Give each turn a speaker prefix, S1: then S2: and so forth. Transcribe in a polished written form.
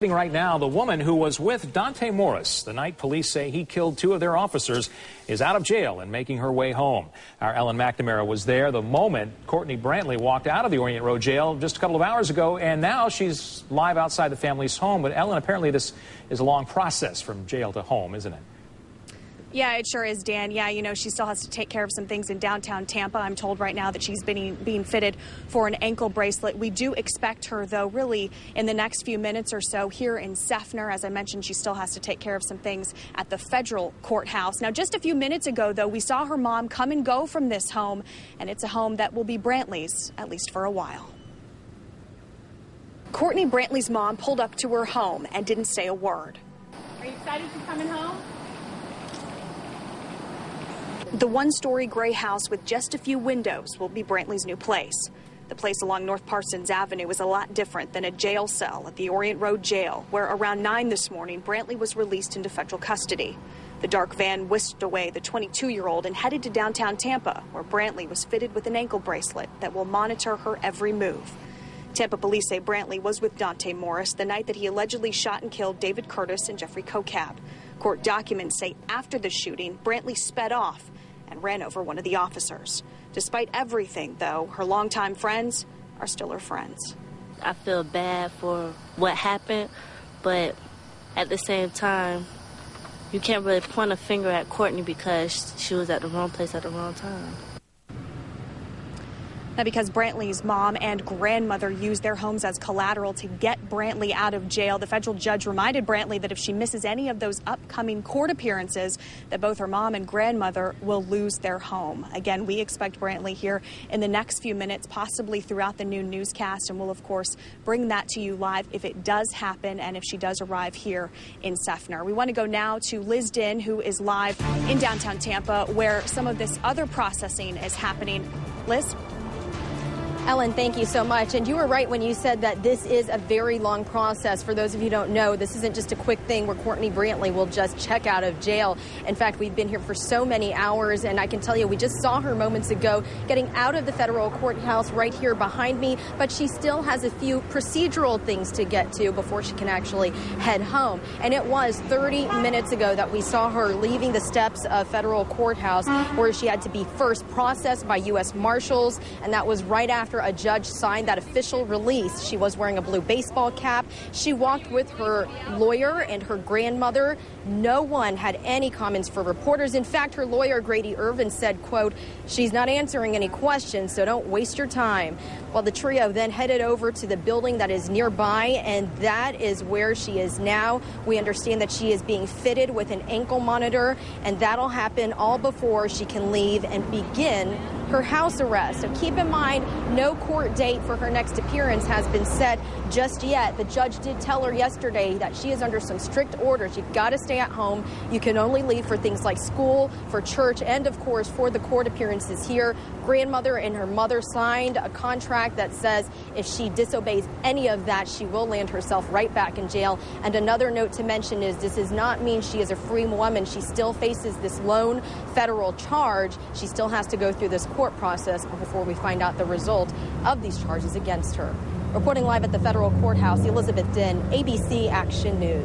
S1: Right now, the woman who was with Dontae Morris the night police say he killed two of their officers is out of jail and making her way home. Our Ellen McNamara was there the moment Cortnee Brantley walked out of the Orient Road jail just a couple of hours ago, and now she's live outside the family's home. But Ellen, apparently this is a long process from jail to home, isn't it?
S2: Yeah, it sure is, Dan. Yeah, you know, she still has to take care of some things in downtown Tampa. I'm told right now that she's being fitted for an ankle bracelet. We do expect her, though, really in the next few minutes or so here in Seffner. As I mentioned, she still has to take care of some things at the federal courthouse. Now, just a few minutes ago, though, we saw her mom come and go from this home, and it's a home that will be Brantley's, at least for a while. Cortnee Brantley's mom pulled up to her home and didn't say a word.
S3: Are you excited to coming home?
S2: The one-story gray house with just a few windows will be Brantley's new place. The place along North Parsons Avenue is a lot different than a jail cell at the Orient Road Jail, where around 9 this morning, Brantley was released into federal custody. The dark van whisked away the 22-year-old and headed to downtown Tampa, where Brantley was fitted with an ankle bracelet that will monitor her every move. Tampa police say Brantley was with Dontae Morris the night that he allegedly shot and killed David Curtis and Jeffrey Kokab. Court documents say after the shooting, Brantley sped off and ran over one of the officers. Despite everything, though, her longtime friends are still her friends.
S4: I feel bad for what happened, but at the same time, you can't really point a finger at Cortnee because she was at the wrong place at the wrong time.
S2: Now, because Brantley's mom and grandmother used their homes as collateral to get Brantley out of jail, the federal judge reminded Brantley that if she misses any of those upcoming court appearances, that both her mom and grandmother will lose their home. Again, we expect Brantley here in the next few minutes, possibly throughout the noon newscast, and we'll, of course, bring that to you live if it does happen and if she does arrive here in Seffner. We want to go now to Liz Din, who is live in downtown Tampa, where some of this other processing is happening. Liz?
S5: Ellen, thank you so much. And you were right when you said that this is a very long process. For those of you who don't know, this isn't just a quick thing where Cortnee Brantley will just check out of jail. In fact, we've been here for so many hours, and I can tell you we just saw her moments ago getting out of the federal courthouse right here behind me, but she still has a few procedural things to get to before she can actually head home. And it was 30 minutes ago that we saw her leaving the steps of federal courthouse, where she had to be first processed by U.S. Marshals, and that was right after a judge signed that official release. She was wearing a blue baseball cap. She walked with her lawyer and her grandmother. No one had any comments for reporters. In fact, her lawyer, Grady Irvin, said, quote, "She's not answering any questions, so don't waste your time." Well, the trio then headed over to the building that is nearby, and that is where she is now. We understand that she is being fitted with an ankle monitor, and that'll happen all before she can leave and begin her house arrest. So keep in mind, no court date for her next appearance has been set just yet. The judge did tell her yesterday that she is under some strict orders. You've got to stay at home. You can only leave for things like school, for church, and of course for the court appearances here. Grandmother and her mother signed a contract that says if she disobeys any of that, she will land herself right back in jail. And another note to mention is this does not mean she is a free woman. She still faces this lone federal charge. She still has to go through this court process before we find out the result of these charges against her. Reporting live at the federal courthouse, Elizabeth Din, ABC Action News.